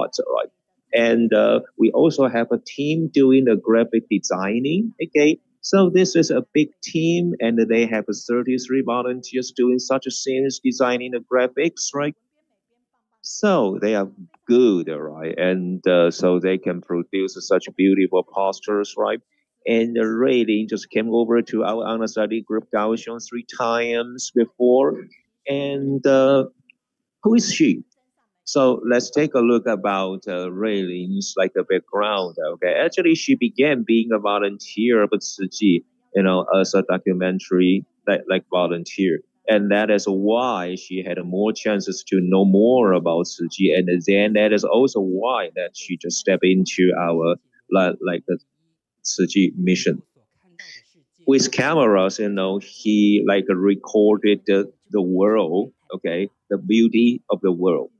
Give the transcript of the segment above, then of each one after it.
part, right? And we also have a team doing the graphic designing. Okay, so this is a big team, and they have 33 volunteers doing such things, designing the graphics, right? So they are good, right? And so they can produce such beautiful posters, right? And Raylene just came over to our understudy group Kaohsiung 3 times before. And who is she? So let's take a look about Raylene's like a background. Okay, actually she began being a volunteer of Tzu Chi, as a documentary like volunteer, and that is why she had more chances to know more about Tzu Chi, and then that is also why that she just stepped into our like the Tzu Chi mission with cameras. He like recorded the world, okay, the beauty of the world.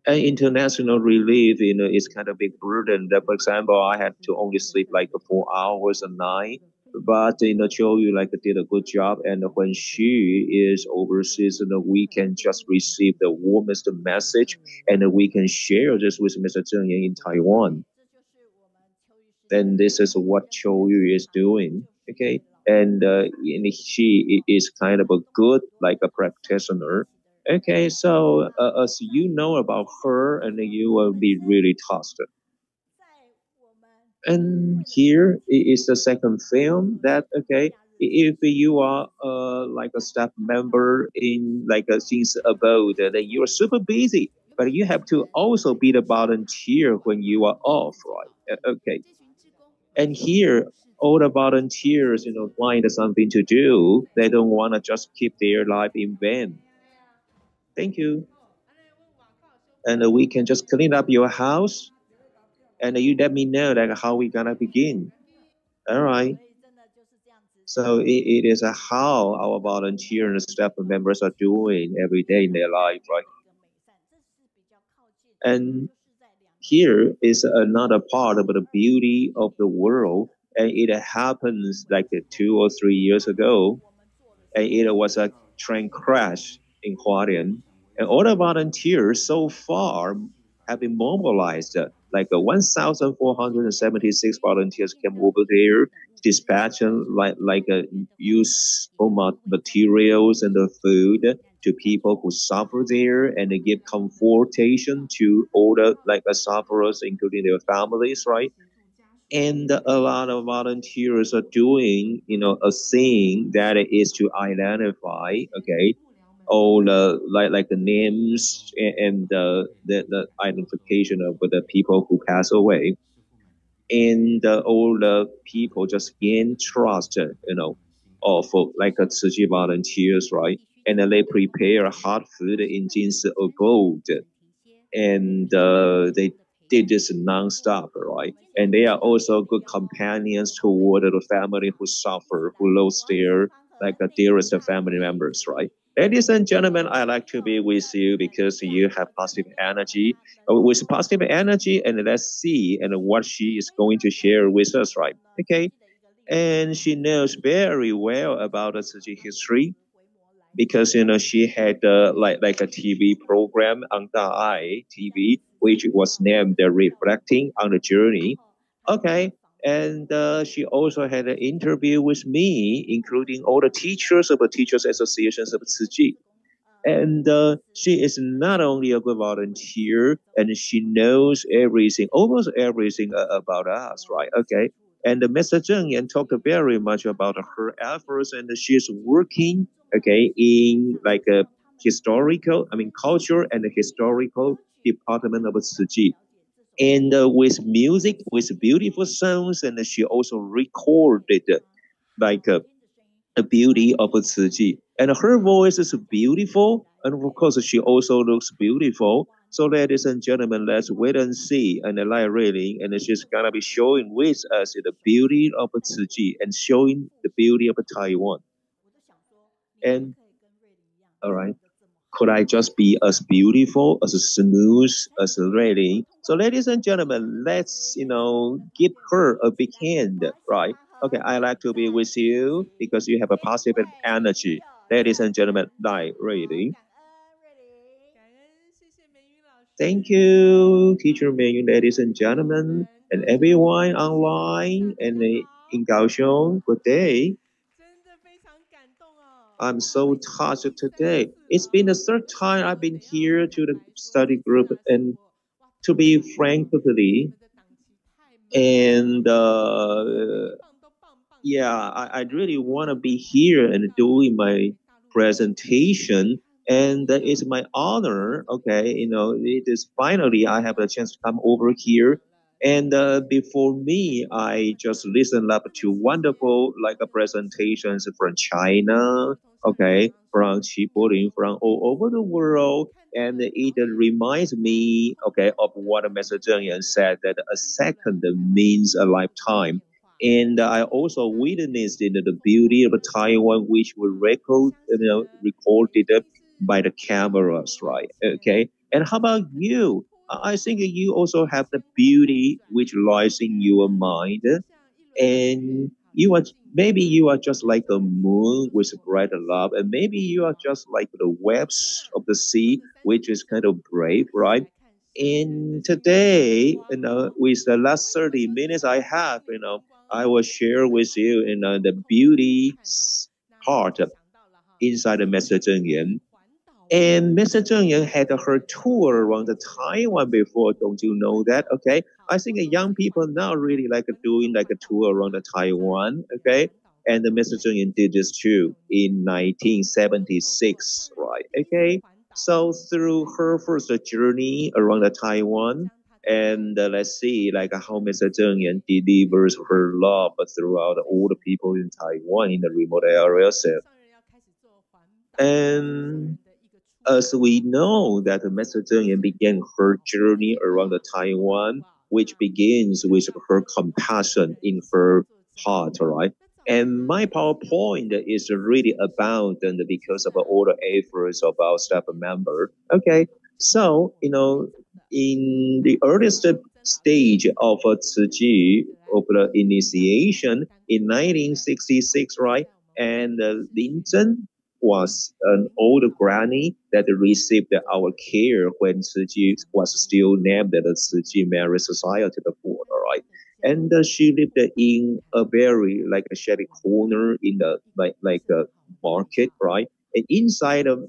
And international relief, is kind of big burden. That, for example, I had to only sleep like 4 hours a night, but Choyu like did a good job. And when she is overseas, we can just receive the warmest message, and we can share this with Mr. Zheng Yan in Taiwan. Then this is what Choyu is doing. Okay, and she is kind of a good like a practitioner. Okay, so as you know about her, and you will be really touched. And here is the second film that, okay, if you are like a staff member in like a since abode, then you are super busy, but you have to also be the volunteer when you are off, right? Okay, and here all the volunteers, find something to do. They don't want to just keep their life in vain. Thank you. And we can just clean up your house, and you let me know like how we gonna begin. All right. So it is how our volunteer and staff members are doing every day in their life, right? And here is another part of the beauty of the world, and it happens like 2 or 3 years ago, and it was a train crash in Hualien. And all the volunteers so far have been mobilized. Like 1,476 volunteers came over there, dispatching useful materials and the food to people who suffer there, and they give comfortation to all the sufferers, including their families, right? And a lot of volunteers are doing a thing that is to identify, okay, all the like the names and the identification of the people who pass away, and all the people just gain trust, of like a Tzu Chi volunteers, right? And then they prepare hot food in Jinsi of gold, and they did this nonstop, right? And they are also good companions toward the family who suffer, who lost their dearest family members, right? Ladies and gentlemen, I like to be with you because you have positive energy. With positive energy, and let's see and what she is going to share with us, right? Okay, and she knows very well about the Tzu Chi history because she had like a TV program on the Ai TV, which was named Reflecting on the Journey. Okay, and she also had an interview with me, including all the teachers of the Teachers Associations of Tzu Chi. And she is not only a good volunteer, and she knows everything, almost everything about us, right? Okay. And Mr. Zheng Yan talked very much about her efforts, and she's working, okay, in like a historical, I mean, culture and historical department of Tzu Chi. And with music, with beautiful songs, and she also recorded like the beauty of Tzu Chi. And her voice is beautiful, and of course, she also looks beautiful. So, ladies and gentlemen, let's wait and see and light reading, and she's gonna be showing with us the beauty of Tzu Chi and showing the beauty of Taiwan. And all right, could I just be as beautiful, as smooth as Raylene? So, ladies and gentlemen, let's give her a big hand, right? Okay, I like to be with you because you have a positive energy. Ladies and gentlemen, like Raylene. Thank you, Teacher Ming, ladies and gentlemen, and everyone online and in Kaohsiung. Good day. I'm so touched today. It's been the third time I've been here to the study group, and to be frankly, and yeah, I really want to be here and doing my presentation. And it's my honor. Okay, it is finally I have a chance to come over here. And before me, I just listened up to wonderful like presentations from China. Okay, from Chibolin, from all over the world. And it reminds me, okay, of what Mr. Zheng Yan said that a second means a lifetime. And I also witnessed the beauty of Taiwan, which were recorded by the cameras, right? Okay. And how about you? I think you also have the beauty which lies in your mind, and maybe you are just like a moon with bright love, and maybe you are just like the waves of the sea, which is kind of brave, right? And today, with the last 30 minutes I have, I will share with you, the beauty part inside the message. And Mr. Zheng Yan had her tour around the Taiwan before. Don't you know that? Okay. I think young people now really like doing like a tour around the Taiwan. Okay. And Mr. Zheng Yan did this too in 1976, right? Okay. So through her first journey around the Taiwan, and let's see like how Mr. Zheng Yan delivers her love throughout all the people in Taiwan in the remote areas. And as we know that Mr. Zheng Yan began her journey around the Taiwan, which begins with her compassion in her heart, right? And my PowerPoint is really abundant because of all the efforts of our staff member. Okay, so in the earliest stage of Tzu Chi, of the initiation in 1966, right? And Lin Zhen was an old granny that received our care when Tzu Chi was still named the Tzu Chi Marriage Society before, right? And she lived in a very like a shabby corner in the like a market, right? And inside of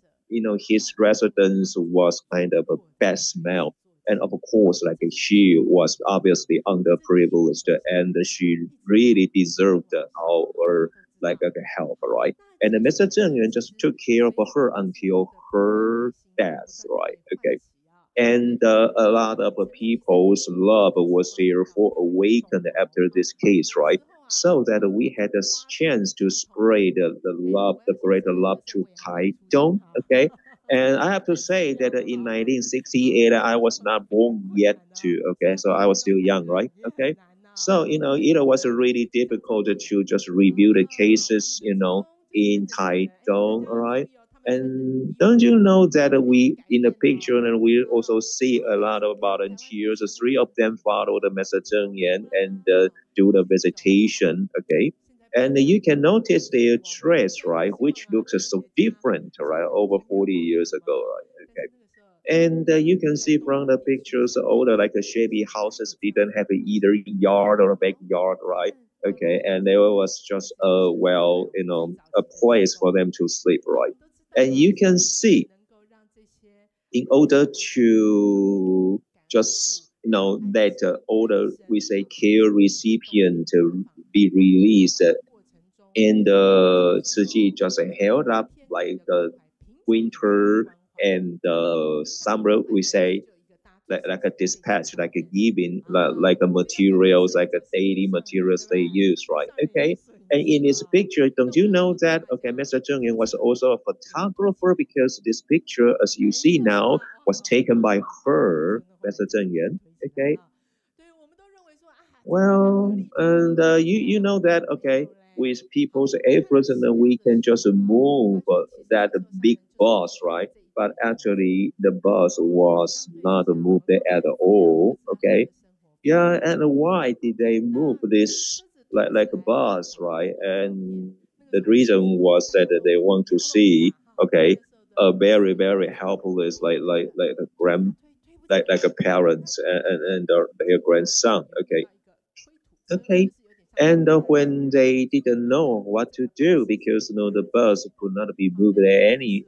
his residence was kind of a bad smell. And of course, like she was obviously underprivileged, and she really deserved our like help, right? And Mr. Zheng Yuan just took care of her until her death, right? Okay. And a lot of people's love was therefore awakened after this case, right? So that we had a chance to spread the love, the greater love to Taichung, okay? And I have to say that in 1968, I was not born yet, too, okay? So I was still young, right? Okay. So, it was really difficult to just review the cases, in Taichung, all right? And don't you know that we in the picture and we also see a lot of volunteers? Three of them follow the Mr. Zheng Yan and do the visitation. Okay, and you can notice their dress, right, which looks so different, right, over 40 years ago, right? Okay. And you can see from the pictures, all the like shabby houses didn't have either yard or a backyard, right? Okay, and there was just a place for them to sleep, right? And you can see, in order to just let all the we say care recipient be released, and the Tzu Chi just held up like the winter and the summer, we say, like a dispatch, like a giving, like a materials, like a daily materials they use, right? Okay. And in this picture, don't you know that, okay, Mr. Zheng Yan was also a photographer because this picture, as you see now, was taken by her, Mr. Zheng Yan. Okay. Well, and you know that, okay, with people's efforts, and then we can just move that big bus, right? But actually, the bus was not moved at all. Okay, yeah, and why did they move this like a bus, right? And the reason was that they want to see, okay, a very helpless like a like a parents and their grandson. Okay, okay. And when they didn't know what to do because the bus could not be moved any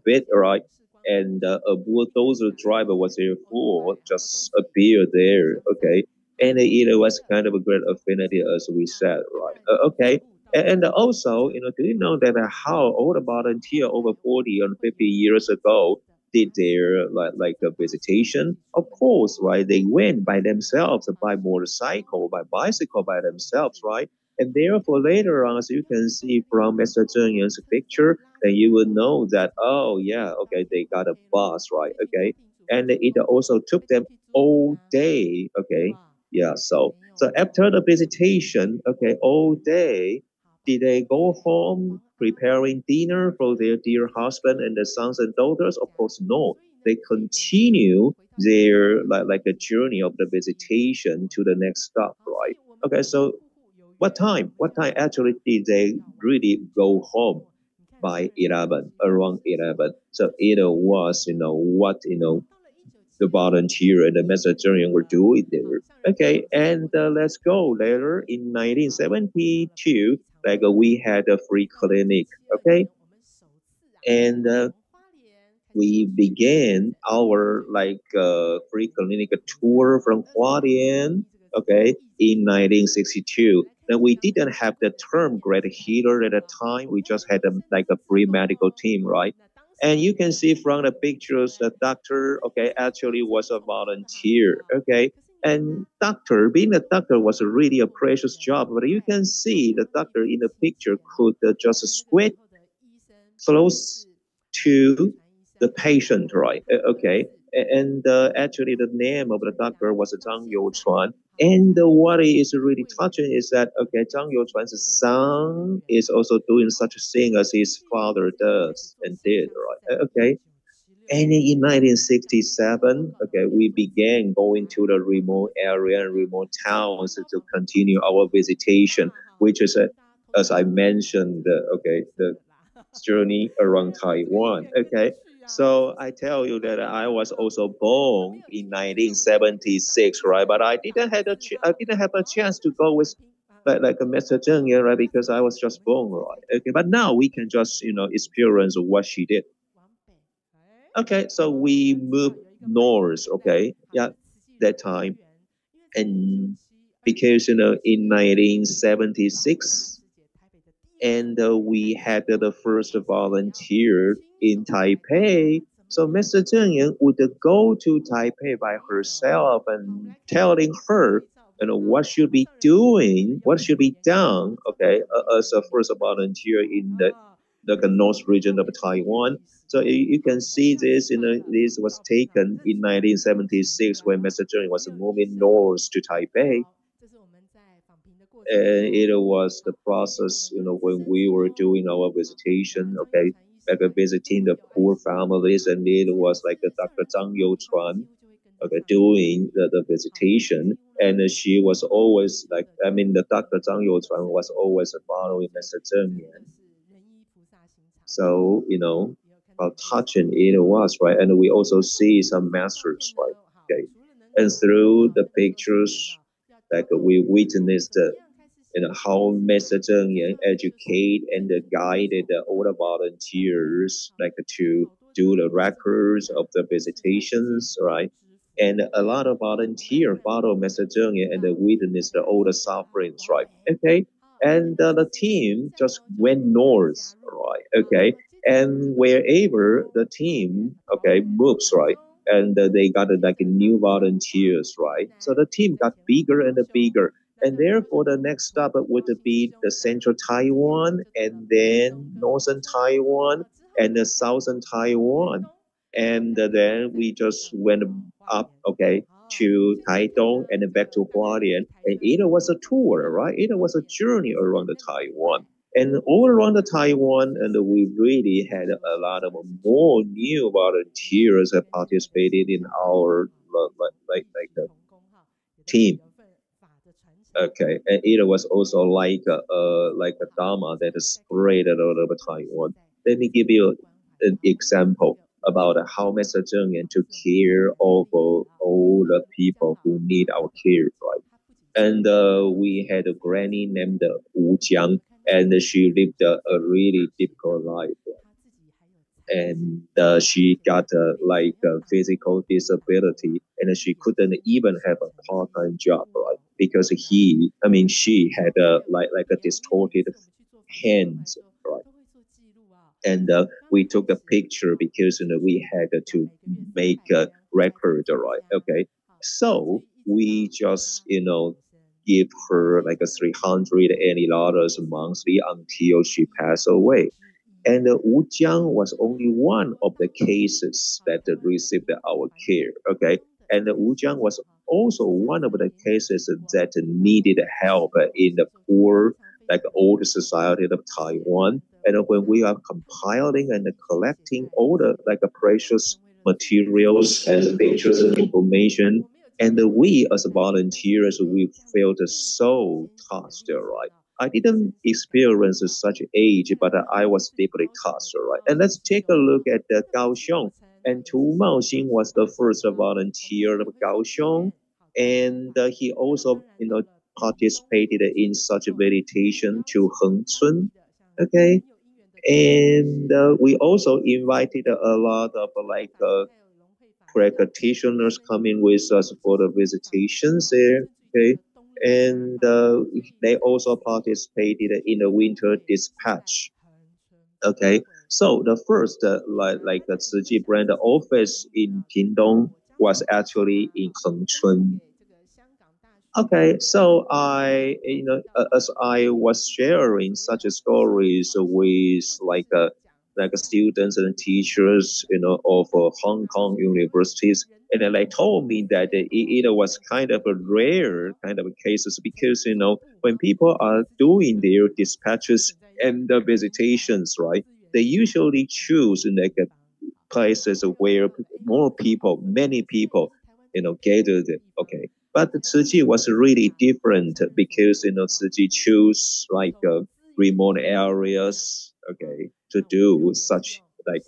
bit, right? And a bulldozer driver was there for just appeared there, okay? And it was kind of a great affinity, as we said, right? Okay. And also, do you know that how old a volunteer over 40 or 50 years ago did their like a visitation? Of course, right? They went by themselves, by motorcycle, by bicycle, by themselves, right? And therefore, later on, as you can see from Mr. Zheng Yan's picture, then you will know that, oh, yeah, okay, they got a bus, right? Okay. And it also took them all day, okay? Yeah, so after the visitation, okay, all day, did they go home preparing dinner for their dear husband and their sons and daughters? Of course, no. They continue their like a journey of the visitation to the next stop, right? Okay, so what time? What time actually did they really go home? By 11, around 11. So it was, what, the volunteer and the Macedonian were doing there. Okay, and let's go later in 1972, like we had a free clinic. Okay, and we began our free clinic tour from Hualien, okay, in 1962. Now we didn't have the term great healer at the time. We just had like a free medical team, right? And you can see from the pictures, the doctor, okay, actually was a volunteer, okay. And being a doctor was really a precious job. But you can see the doctor in the picture could just squint close to the patient, right? Okay. And actually, the name of the doctor was Zhang Youchuan. And what is really touching is that, okay, Zhang Youchuan's son is also doing such a thing as his father does and did, right? Okay. And in 1967, okay, we began going to the remote area and remote towns to continue our visitation, which is, as I mentioned, okay, the journey around Taiwan. Okay, so I tell you that I was also born in 1976, right? But I didn't have a chance to go with like a Mr. Zheng, yeah, right? Because I was just born, right? Okay, but now we can just experience what she did. Okay, so we moved north. Okay, yeah, that time, and because in 1976 and we had the first volunteer in Taipei. So Mr. Zheng Yan would go to Taipei by herself and telling her, what should be doing, what should be done, okay, as a first volunteer in the north region of Taiwan. So you can see this, this was taken in 1976 when Mr. Zheng was moving north to Taipei. And it was the process, when we were doing our visitation, okay, like visiting the poor families, and it was like Dr. Zhang Youchuan, okay, doing the visitation, and she was always like, I mean, the Dr. Zhang Youchuan was always following Mr. Zheng Yan. So, how touching it was, right? And we also see some masters, right? Okay, and through the pictures, like we witnessed how Mr. Zheng Yan educate and guided all the volunteers like to do the records of the visitations, right? And a lot of volunteers follow Mr. Zheng Yan and witnessed all the sufferings, right? Okay. And the team just went north, right? Okay. And wherever the team, okay, moves, right? And they got like new volunteers, right? So the team got bigger and bigger, and therefore the next stop would be the central Taiwan and then northern Taiwan and the southern Taiwan. And then we just went up, okay, to Taitung and then back to Hualien. And it was a tour, right? It was a journey around the Taiwan. And all around the Taiwan, and we really had a lot of more new volunteers that participated in our team. Okay, and it was also like a dharma that is spread all over Taiwan. Let me give you an example. about how Mr. Zheng and took care of all the people who need our care, right? And we had a granny named Wu Jiang, and she lived a really difficult life. And she got like a physical disability, and she couldn't even have a part-time job, right? Because she had like a distorted hands, right? And we took a picture because we had to make a record, right? Okay, so we just give her like a $380 monthly until she passed away. And Wu Jiang was only one of the cases that received our care. Okay, and Wu Jiang was also one of the cases that needed help in the poor, like old society of Taiwan. And when we are compiling and collecting all the like precious materials and pictures and information, and we as volunteers, we felt so touched, right? I didn't experience such age, but I was deeply touched, right? And let's take a look at the Kaohsiung. And Tu Maoxing was the first volunteer of Kaohsiung, and he also, participated in such a meditation to Hengcun. Okay, and we also invited a lot of practitioners coming with us for the visitations there. Okay, and they also participated in the winter dispatch. Okay, so the first Tzu Chi brand office in Pingdong was actually in Hengchun. Okay, so as I was sharing such stories with students and teachers, of Hong Kong universities, and then they told me that it was kind of a rare kind of cases because when people are doing their dispatches and the visitations, right, they usually choose like places where more people, many people, gathered. Okay, but Tzu Chi was really different because Tzu Chi chose like remote areas, okay, to do such like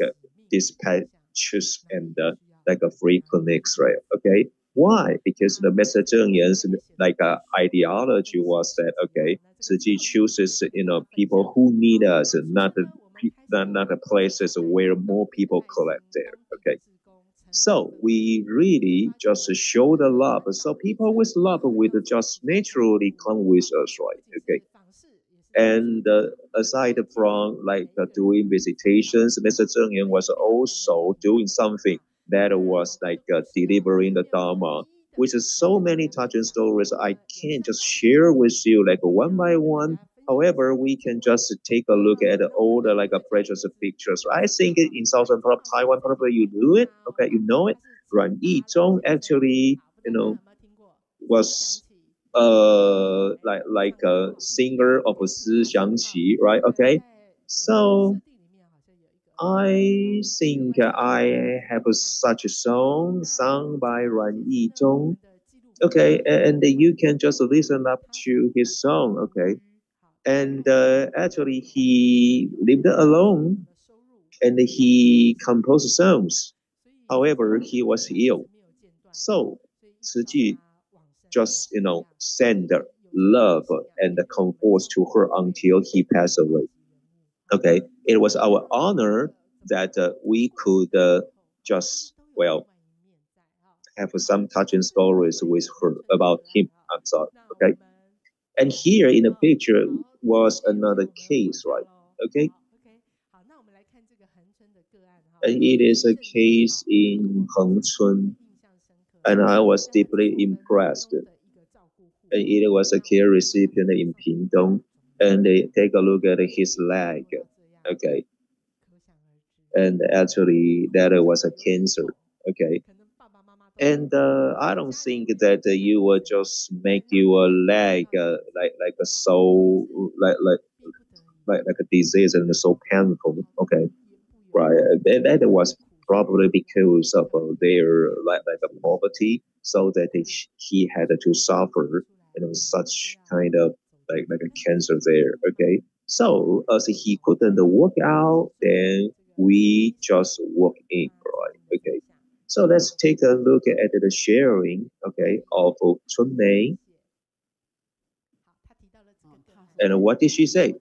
dispatches and like a free clinics, right? Okay, why? Because the Mr. Zheng Yan's like ideology was that okay, Tzu Chi chooses people who need us, not the places where more people collect there. Okay, so we really just show the love. So people with love will just naturally come with us, right? Okay. And aside from doing visitations, Mr. Zheng Yan was also doing something that was like delivering the Dharma, which is so many touching stories. I can't just share with you like one by one. However, we can just take a look at all the like precious pictures. I think in southern part of Taiwan, probably you do it. Okay, you know it. Ran Yizhong actually, was like a singer of Si Xiangqi, right? Okay, so I think I have such a song sung by Ran Yizhong. Okay, and you can just listen up to his song. Okay, and actually he lived alone and he composed songs. However, he was ill, so Tzu Chi just send love and comfort to her until he passed away. Okay, it was our honor that we could just have some touching stories with her about him. I'm sorry. Okay, and here in the picture was another case, right? Okay, and it is a case in Hengchun, and I was deeply impressed. And it was a care recipient in Pingdong, and they take a look at his leg. Okay, and actually that was a cancer. Okay, and I don't think that you will just make your leg like a so like a disease and so painful. Okay, right? That was probably because of their like a poverty, so that he had to suffer, such kind of like a cancer there. Okay, so as he couldn't work out, then we just walk in, right? Okay. So let's take a look at the sharing, okay, of Chun Mei. And what did she say?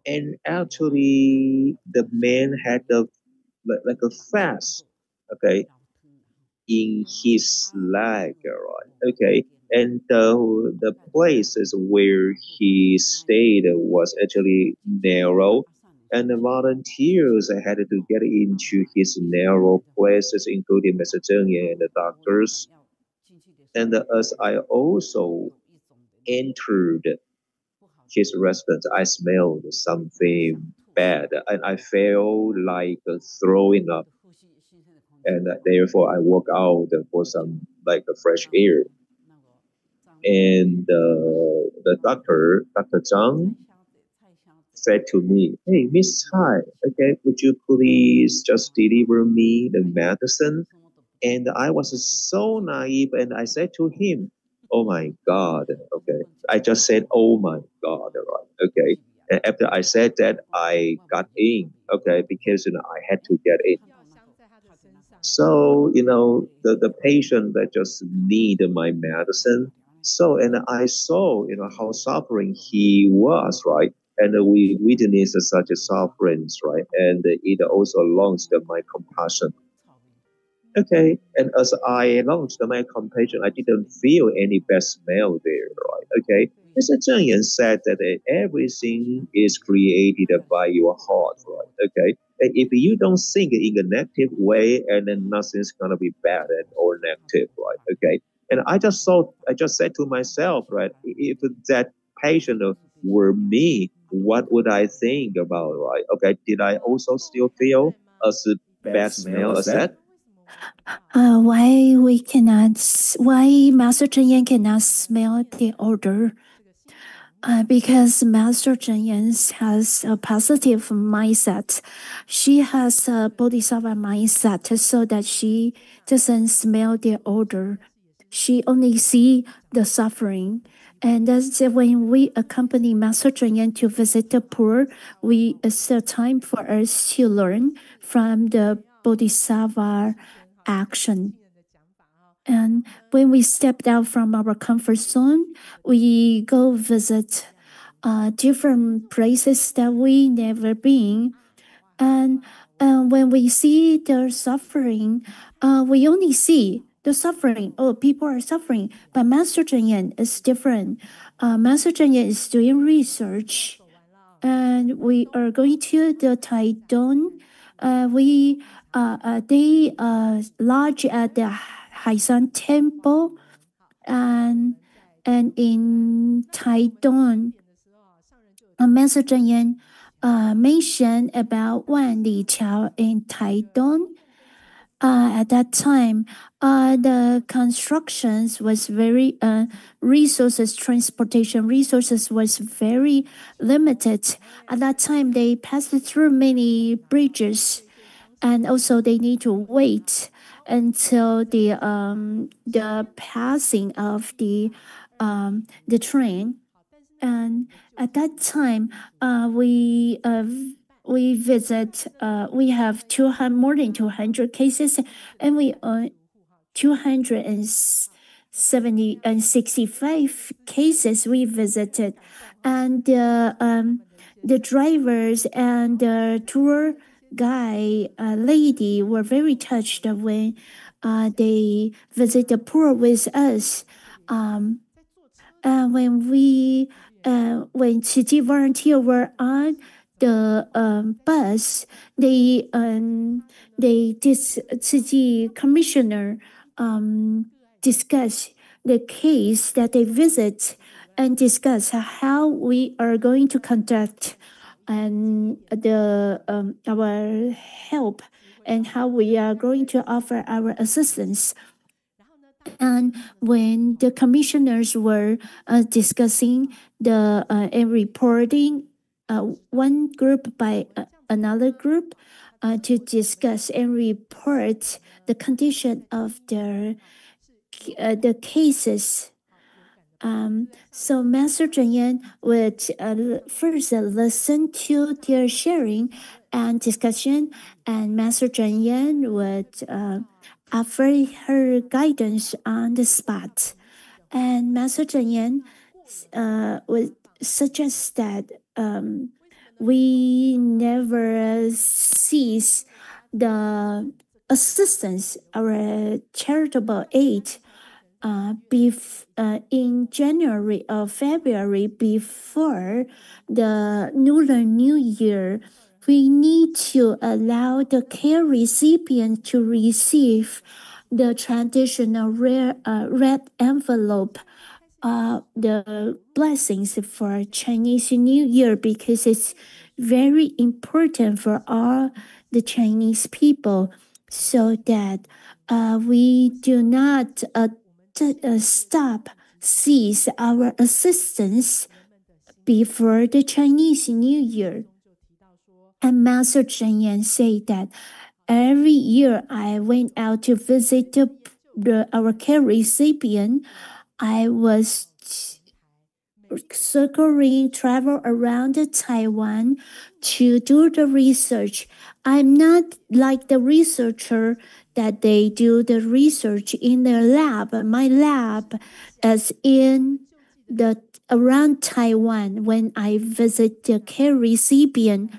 And actually, the man had like a fast, okay, in his leg, right? Okay, and the places where he stayed was actually narrow, and the volunteers had to get into his narrow places, including Mr. Zheng Yan and the doctors. And as I also entered his residence, I smelled something bad, and I felt like throwing up, and therefore I walk out for some like a fresh air. And the doctor, Dr. Zhang, said to me, "Hey, Miss Hai, okay, would you please just deliver me the medicine?" And I was so naive, and I said to him, "Oh my God, okay." I just said, "Oh my God," right? Okay. And after I said that, I got in, okay, because I had to get in. So, the patient that just need my medicine. So, and I saw, how suffering he was, right? And we witnessed such a sufferings, right? And it also launched my compassion. Okay, and as I launched my compassion, I didn't feel any bad smell there, right? Okay, Mr. Zheng Yan said that everything is created by your heart, right? Okay, and if you don't think in a negative way, and then nothing's gonna be bad or negative, right? Okay, and I just said to myself, right, if that patient were me, what would I think about, right? Okay, did I also still feel as bad smell as that? Why Master Chen Yan cannot smell the odor? Because Master Chen Yan has a positive mindset. She has a bodhisattva mindset so that she doesn't smell the odor. She only see the suffering. And that's when we accompany Master Chen Yan to visit the poor, it's a time for us to learn from the bodhisattva action. And when we step out from our comfort zone, we go visit different places that we never been. And when we see their suffering, we only see the suffering. Oh, people are suffering. But Master Cheng Yen is different. Master Cheng Yen is doing research. And we are going to the Taidong. They lodge at the Haisan Temple, and in Taidong, Master Zheng Yan mentioned about Wan Li Qiao in Taidong. At that time, the constructions was very transportation resources was very limited. At that time, they passed through many bridges, and also they need to wait until the passing of the train. And at that time, we visit. We have more than 200 cases, and we 270 and 65 cases we visited, and the drivers and the tour guide lady were very touched when they visit the poor with us. When city volunteer were on the bus, city commissioner discuss the case that they visit and discuss how we are going to conduct and our help and how we are going to offer our assistance. And when the commissioners were discussing and reporting one group by another group to discuss and report the condition of the cases, So Master Cheng Yen would first listen to their sharing and discussion, and Master Cheng Yen would offer her guidance on the spot. And Master Cheng Yen would suggest that we never cease the assistance or charitable aid in January or February before the Lunar New Year. We need to allow the care recipient to receive the traditional red envelope, the blessings for Chinese New Year, because it's very important for all the Chinese people, so that we do not cease our assistance before the Chinese New Year. And Master Cheng Yen said that every year I went out to visit our care recipient. I was circling travel around Taiwan to do the research. I'm not like the researcher that they do the research in their lab. My lab is in the around Taiwan. When I visit the care recipient,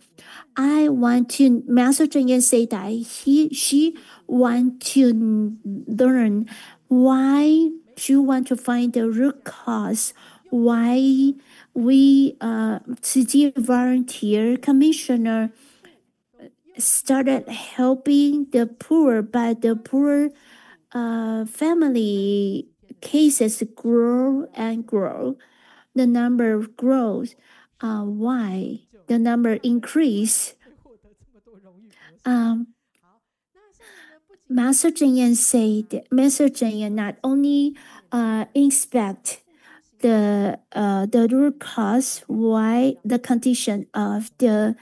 I want to Master Cheng Yen say that she want to learn why she want to find the root cause why we Tzu volunteer commissioner started helping the poor, but the poor family cases grow and grow. The number grows. Why? The number increase. Master Cheng Yen said, Master Cheng Yen not only inspect the root cause why the condition of the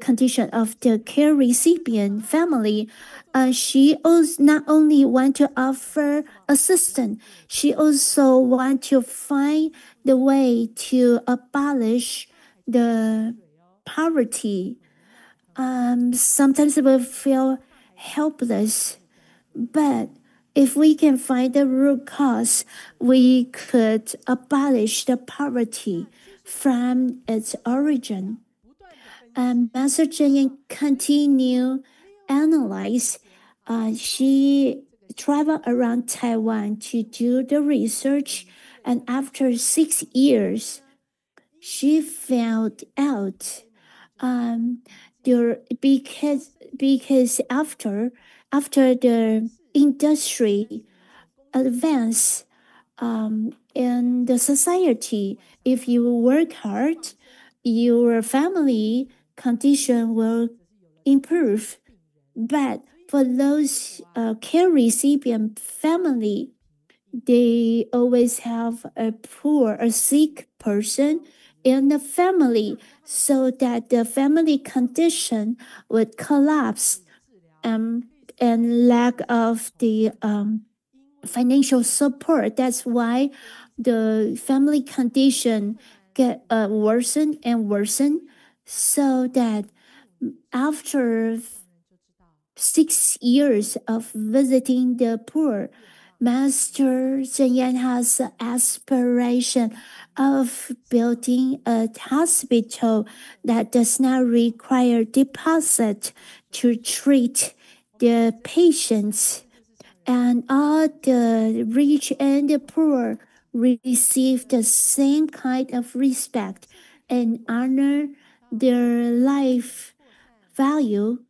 condition of the care recipient family, she also not only want to offer assistance, she also want to find the way to abolish the poverty. Sometimes we feel helpless, but if we can find the root cause, we could abolish the poverty from its origin. And Master Cheng Yen continue analyze. She traveled around Taiwan to do the research, and after 6 years, she found out because after the industry advance in the society, if you work hard, your family condition will improve. But for those care recipient family, they always have a poor, a sick person in the family, so that the family condition would collapse, and lack of the financial support. That's why the family condition get worsen and worsen, so that after 6 years of visiting the poor, Master Cheng Yen has the aspiration of building a hospital that does not require deposit to treat the patients, and all the rich and the poor receive the same kind of respect and honor their life value.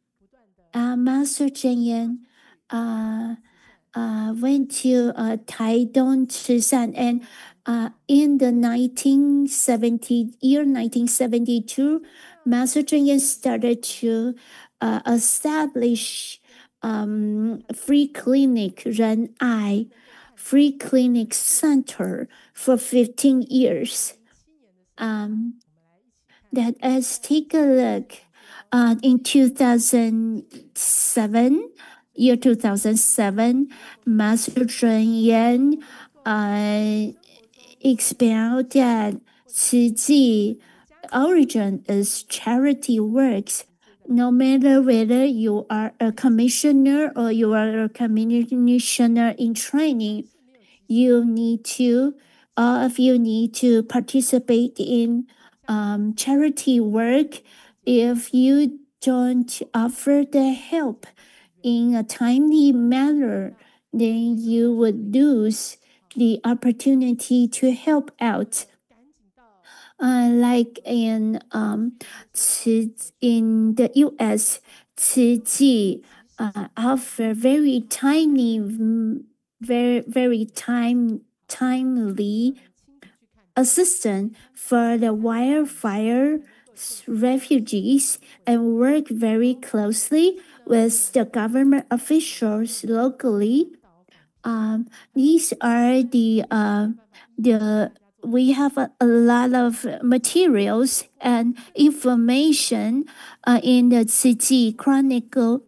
Master Cheng Yen went to Taidong Chisan, and in the 1972, Master Cheng Yen started to establish free clinic Ren Ai free clinic center for 15 years. That let's take a look. In 2007, Master Cheng Yen expound that Tzu Chi origin is charity works. No matter whether you are a commissioner or you are a commissioner in training, you need to, all of you need to participate in charity work. If you don't offer the help in a timely manner, then you would lose the opportunity to help out. Like in the U.S., Tzu Chi offer very timely assistance for the wildfire refugees and work very closely with the government officials locally. These are we have a lot of materials and information in the Tzu Chi Chronicle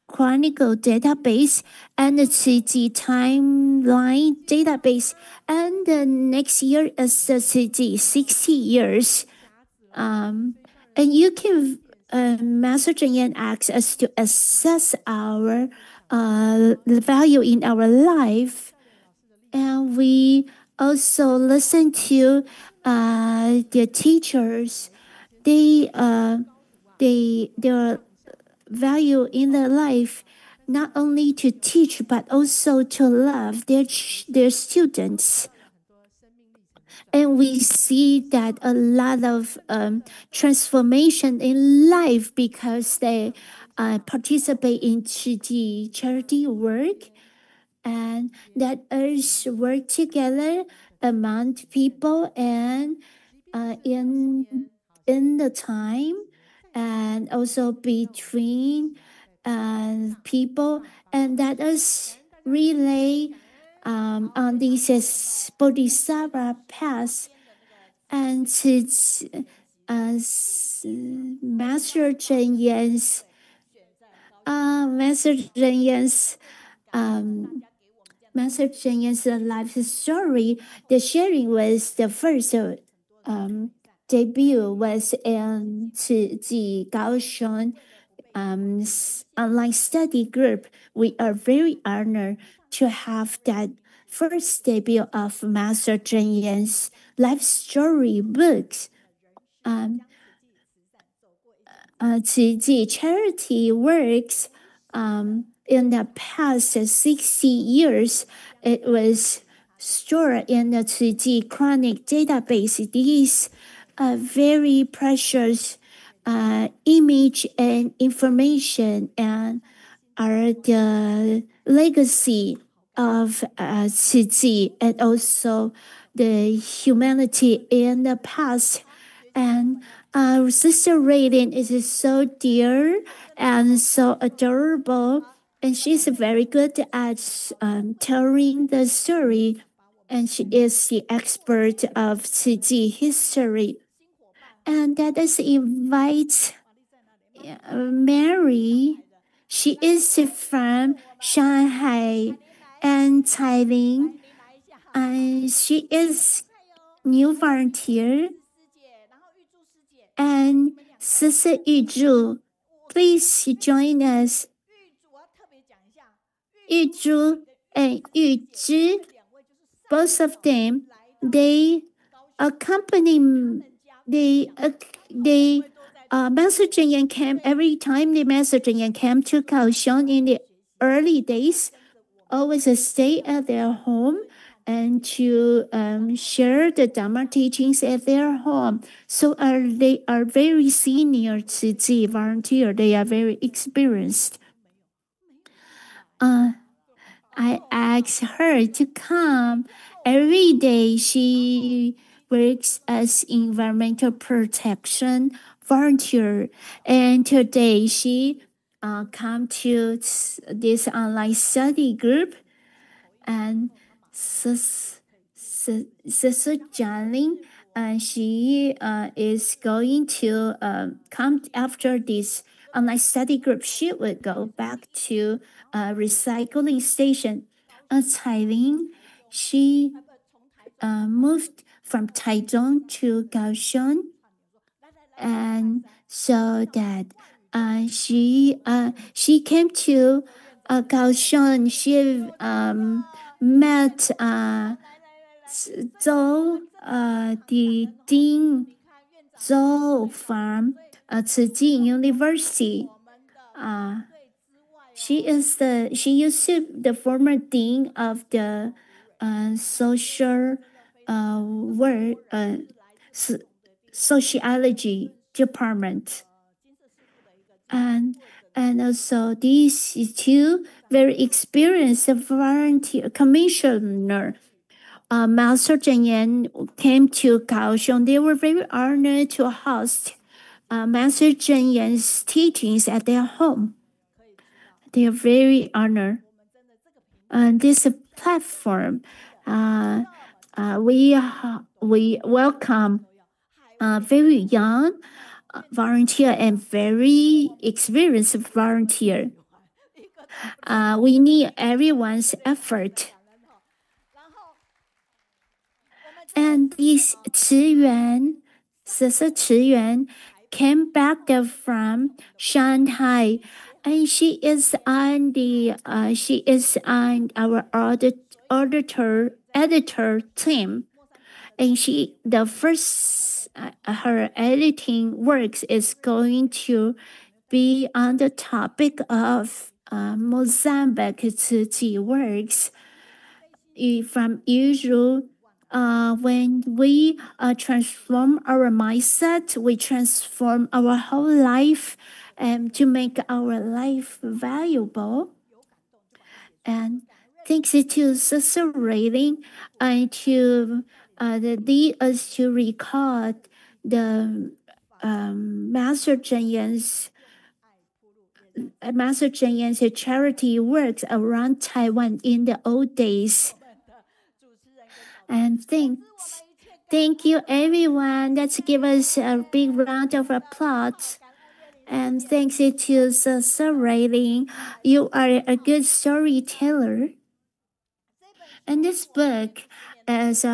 database and the Tzu Chi Timeline database. And the next year is the Tzu Chi 60 years. And you can Master Cheng Yen asks us to assess our value in our life, and we also listen to the teachers. Their value in their life, not only to teach but also to love their students. And we see that a lot of transformation in life because they participate in the charity work, and that us work together among people and in the time and also between people, and that us relay on this Bodhisattva path. And it's Master Cheng Yen's Master Cheng Yen's life story. The sharing was the first debut was in the Kaohsiung online study group. We are very honored to have that first debut of Master Cheng Yen's life story books. The charity works in the past 60 years. It was stored in the Tzu Chi Chronic database. These very precious image and information and are the legacy of Tzu Chi and also the humanity in the past. And Sister Raiden is so dear and so adorable, and she's very good at telling the story, and she is the expert of Tzu Chi history. And that is invite Mary. She is from Shanghai and Thailand, and she is new volunteer. And Sister Yuzhu, please join us. Yuzhu and Yuzhi, both of them, they accompany Master Cheng Yen came every time the Master Cheng Yen came to Kaohsiung in the early days, always stay at their home and to share the Dharma teachings at their home. So they are very senior Tzu Chi volunteer. They are very experienced. I asked her to come every day. She works as environmental protection volunteer, and today she come to this online study group. And Sister Jialing, she is going to come after this online study group. She would go back to recycling station. Cailing, she moved from Taichung to Kaohsiung, and so that she came to Kaohsiung. She met Zhou, the Dean Zhou from Tsinghua University. She used to the former dean of the social work sociology department, and also these two very experienced volunteer commissioner. Master Zheng Yan came to Kaohsiung. They were very honored to host Master Zheng Yan's teachings at their home. They are very honored. And this platform, we welcome very young volunteer and very experienced volunteer. We need everyone's effort. And this Sister Chi Yuan came back from Shanghai, and she is on our editor team, and her editing works is going to be on the topic of Mozambique Tzu Chi works. From usual, when we transform our mindset, we transform our whole life, to make our life valuable. And thanks to Sister Railing, to lead us to record the Master Zheng Yan's charity works around Taiwan in the old days. And thank you everyone. Let's give us a big round of applause. And thanks to Sister Railing, you are a good storyteller. And this book is